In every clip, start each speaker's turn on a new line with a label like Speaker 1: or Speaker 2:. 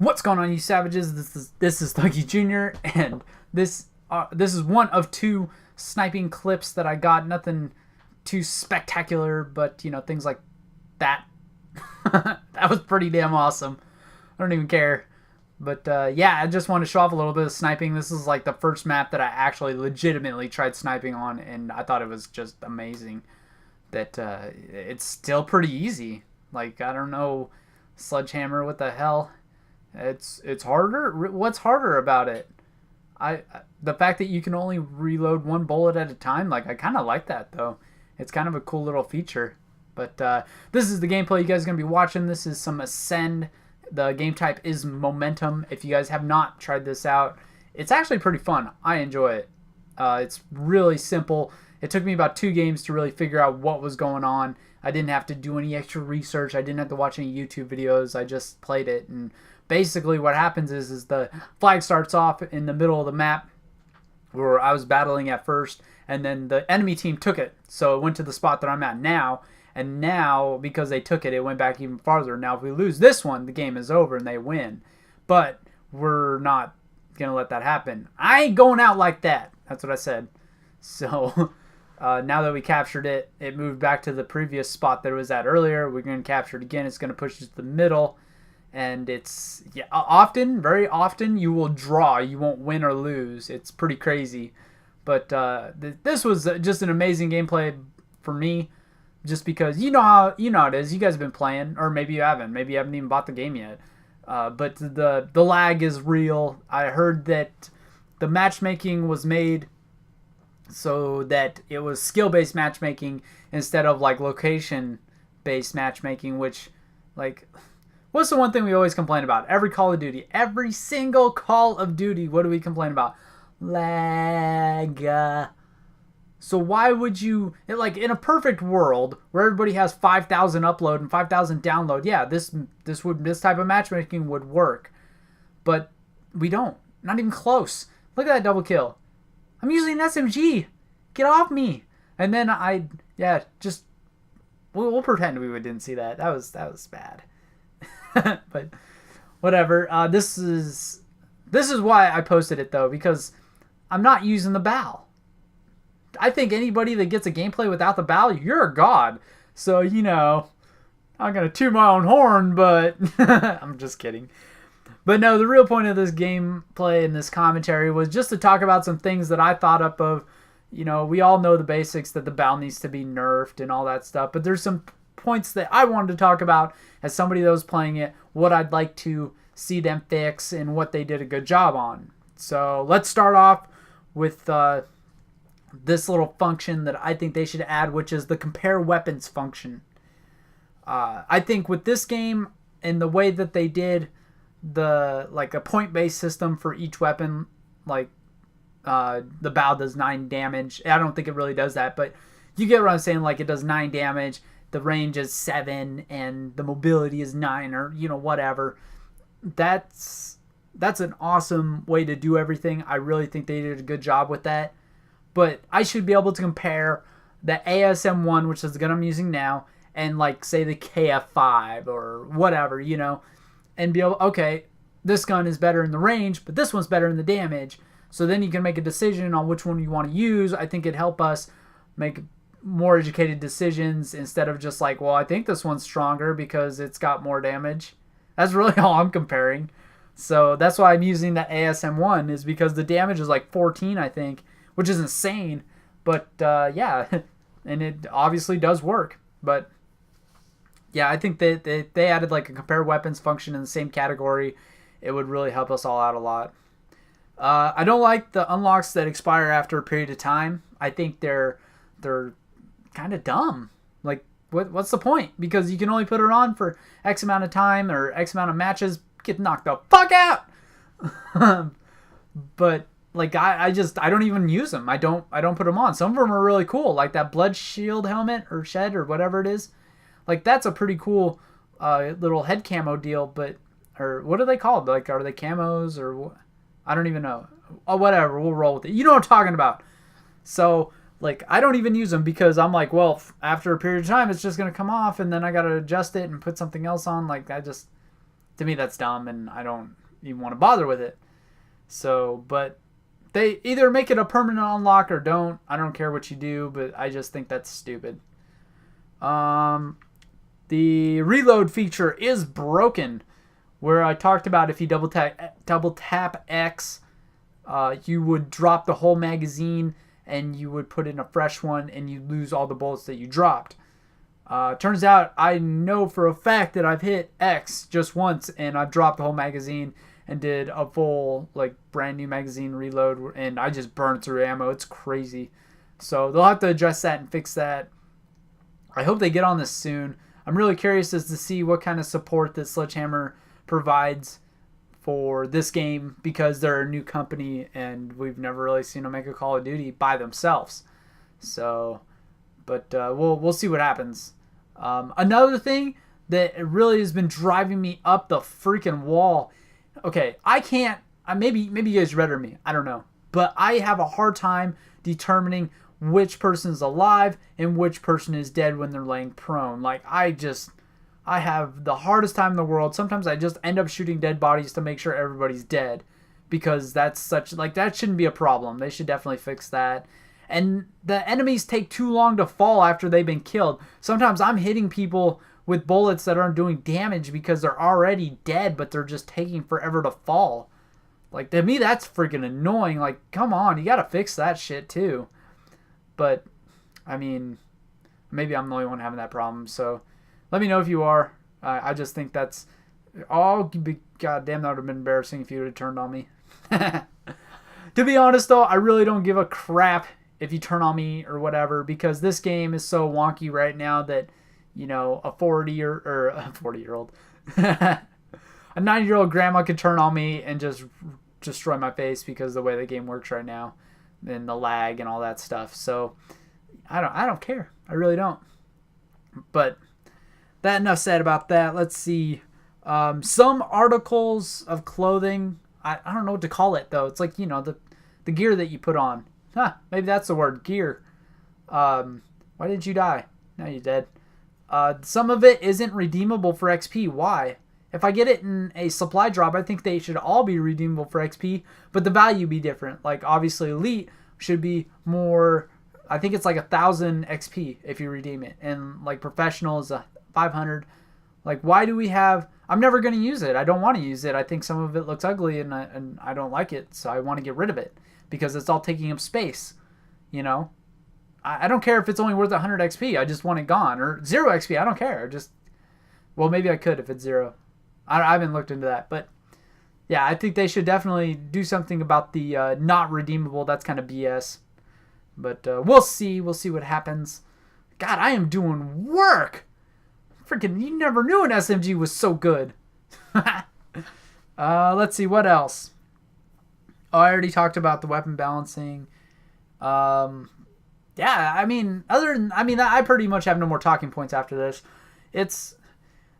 Speaker 1: What's going on, you savages? This is Thuggy Jr. and this is one of two sniping clips that I got. Nothing too spectacular, but things like that. That was pretty damn awesome. I don't even care. But yeah, I just want to show off a little bit of sniping. This is like the first map that I actually legitimately tried sniping on, and I thought it was just amazing. That it's still pretty easy. Like, I don't know, Sledgehammer, what the hell? It's harder. What's harder about it? The fact that you can only reload one bullet at a time. Like, I kind of like that though. It's kind of a cool little feature. But this is the gameplay you guys are gonna be watching. This is some Ascend. The game type is Momentum. If you guys have not tried this out, it's actually pretty fun. I enjoy it. It's really simple. It took me about 2 games to really figure out what was going on. I didn't have to do any extra research. I didn't have to watch any YouTube videos. I just played it, and basically what happens is the flag starts off in the middle of the map where I was battling at first, and then the enemy team took it. So it went to the spot that I'm at now, and now because they took it, it went back even farther. Now if we lose this one, the game is over and they win. But we're not going to let that happen. I ain't going out like that. That's what I said. So now that we captured it, it moved back to the previous spot that it was at earlier. We're going to capture it again. It's going to push it to the middle. And it's very often you will draw. You won't win or lose. It's pretty crazy. But this was just an amazing gameplay for me, just because you know how it is. You guys have been playing, or maybe you haven't. Maybe you haven't even bought the game yet. But the lag is real. I heard that the matchmaking was made so that it was skill-based matchmaking instead of like location-based matchmaking, which, like, what's the one thing we always complain about? Every Call of Duty. Every single Call of Duty, what do we complain about? Lag. So why would you, like, in a perfect world where everybody has 5,000 upload and 5,000 download, yeah, this type of matchmaking would work. But we don't. Not even close. Look at that double kill. I'm using an SMG. Get off me. And then we'll pretend we didn't see that. That was bad. But whatever. This is why I posted it though, because I'm not using the BAL. I think anybody that gets a gameplay without the BAL, you're a god. So, I'm gonna toot my own horn, but I'm just kidding. But no, the real point of this gameplay and this commentary was just to talk about some things that I thought up of. We all know the basics, that the BAL needs to be nerfed and all that stuff, but there's some points that I wanted to talk about as somebody that was playing it, what I'd like to see them fix and what they did a good job on. So let's start off with this little function that I think they should add, which is the compare weapons function. I think with this game and the way that they did a point-based system for each weapon, like the BAL does 9 damage. I don't think it really does that, but you get what I'm saying. Like, it does 9 damage, the range is 7, and the mobility is 9, or whatever. That's an awesome way to do everything. I really think they did a good job with that. But I should be able to compare the ASM1, which is the gun I'm using now, and, like, say the KF5 or whatever, and be able, okay, this gun is better in the range, but this one's better in the damage. So then you can make a decision on which one you want to use. I think it'd help us make more educated decisions instead of just like, well, I think this one's stronger because it's got more damage. That's really all I'm comparing. So that's why I'm using the ASM1, is because the damage is like 14, I think, which is insane. But yeah, and it obviously does work. But yeah, I think they added like a compare weapons function in the same category. It would really help us all out a lot. I don't like the unlocks that expire after a period of time. I think they're kind of dumb. Like, what's the point? Because you can only put it on for X amount of time or X amount of matches. Get knocked the fuck out. But like, I don't even use them. I don't put them on. Some of them are really cool, like that Blood Shield helmet or Shed or whatever it is. Like, that's a pretty cool little head camo deal. But, or what are they called? Like, are they camos or what? I don't even know. Oh, whatever. We'll roll with it. You know what I'm talking about. So, like, I don't even use them because I'm like, well, after a period of time, it's just going to come off, and then I got to adjust it and put something else on. Like, it to me that's dumb, and I don't even want to bother with it. So, but they either make it a permanent unlock or don't. I don't care what you do, but I just think that's stupid. The reload feature is broken, where I talked about if you double tap X, you would drop the whole magazine and you would put in a fresh one and you lose all the bullets that you dropped. Turns out I know for a fact that I've hit X just once and I've dropped the whole magazine and did a full like brand new magazine reload and I just burned through ammo. It's crazy. So they'll have to address that and fix that. I hope they get on this soon. I'm really curious as to see what kind of support that Sledgehammer provides for this game because they're a new company and we've never really seen them make a Call of Duty by themselves. So, but we'll see what happens. Another thing that really has been driving me up the freaking wall. Okay, I can't. Maybe you guys read me. I don't know, but I have a hard time determining which person is alive and which person is dead when they're laying prone. Like, I have the hardest time in the world. Sometimes I just end up shooting dead bodies to make sure everybody's dead because that shouldn't be a problem. They should definitely fix that. And the enemies take too long to fall after they've been killed. Sometimes I'm hitting people with bullets that aren't doing damage because they're already dead, but they're just taking forever to fall. Like, to me, that's freaking annoying. Like, come on, you gotta fix that shit too. But, I mean, maybe I'm the only one having that problem. So, let me know if you are. I just think that's... Oh, goddamn, that would have been embarrassing if you would have turned on me. To be honest, though, I really don't give a crap if you turn on me or whatever, because this game is so wonky right now that, you know, a 40-year-old, a 90-year-old grandma could turn on me and just destroy my face because of the way the game works right now and the lag and all that stuff. So I don't care. I really don't. But that enough said about that. Let's see. Some articles of clothing. I don't know what to call it though. It's like, you know, the gear that you put on. Maybe that's the word, gear. Why didn't you die? Now you're dead. Some of it isn't redeemable for XP. Why? If I get it in a supply drop, I think they should all be redeemable for XP, but the value be different. Like, obviously, Elite should be more... I think it's like 1,000 XP if you redeem it. And, like, Professional is 500. Like, why do we have... I'm never going to use it. I don't want to use it. I think some of it looks ugly, and I don't like it, so I want to get rid of it. Because it's all taking up space, you know? I don't care if it's only worth 100 XP. I just want it gone. Or 0 XP. I don't care. Well, maybe I could if it's 0. I haven't looked into that. But, yeah, I think they should definitely do something about the not redeemable. That's kind of BS. But we'll see. We'll see what happens. God, I am doing work. Freaking, you never knew an SMG was so good. Let's see. What else? Oh, I already talked about the weapon balancing. Yeah, I mean, I pretty much have no more talking points after this.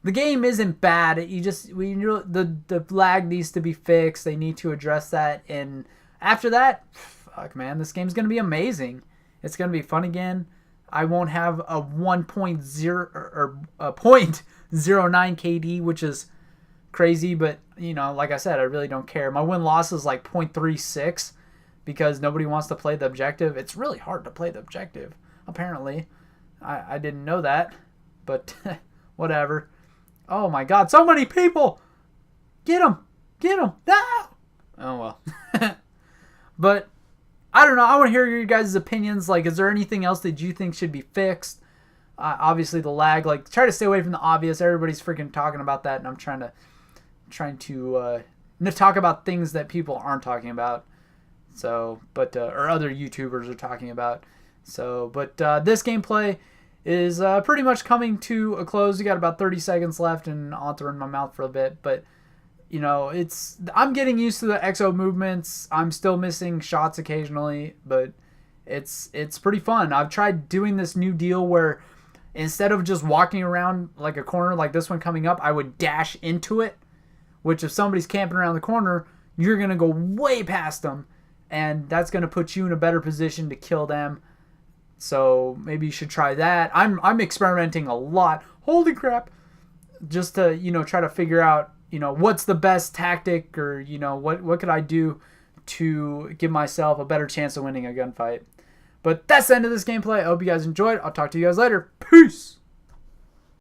Speaker 1: The game isn't bad. The lag needs to be fixed. They need to address that. And after that, fuck, man, this game's gonna be amazing. It's gonna be fun again. I won't have a 1.0 or a 0.09 KD, which is crazy. But you know, like I said, I really don't care. My win-loss is like 0.36 because nobody wants to play the objective. It's really hard to play the objective, apparently. I didn't know that, but whatever. Oh my God, so many people! Get him! Get him! No! Oh well. But I don't know. I want to hear your guys' opinions. Like, is there anything else that you think should be fixed? Obviously, the lag. Like, try to stay away from the obvious. Everybody's freaking talking about that, and I'm trying to talk about things that people aren't talking about. So, but or other YouTubers are talking about. So, but this gameplay is pretty much coming to a close. We got about 30 seconds left, and I'll have to run my mouth for a bit. But you know, I'm getting used to the exo movements. I'm still missing shots occasionally, but it's pretty fun. I've tried doing this new deal where instead of just walking around like a corner like this one coming up, I would dash into it. Which if somebody's camping around the corner, you're gonna go way past them, and that's gonna put you in a better position to kill them. So maybe you should try that. I'm experimenting a lot. Holy crap! Just to, you know, try to figure out what's the best tactic, or what could I do to give myself a better chance of winning a gunfight. But that's the end of this gameplay. I hope you guys enjoyed. I'll talk to you guys later. Peace!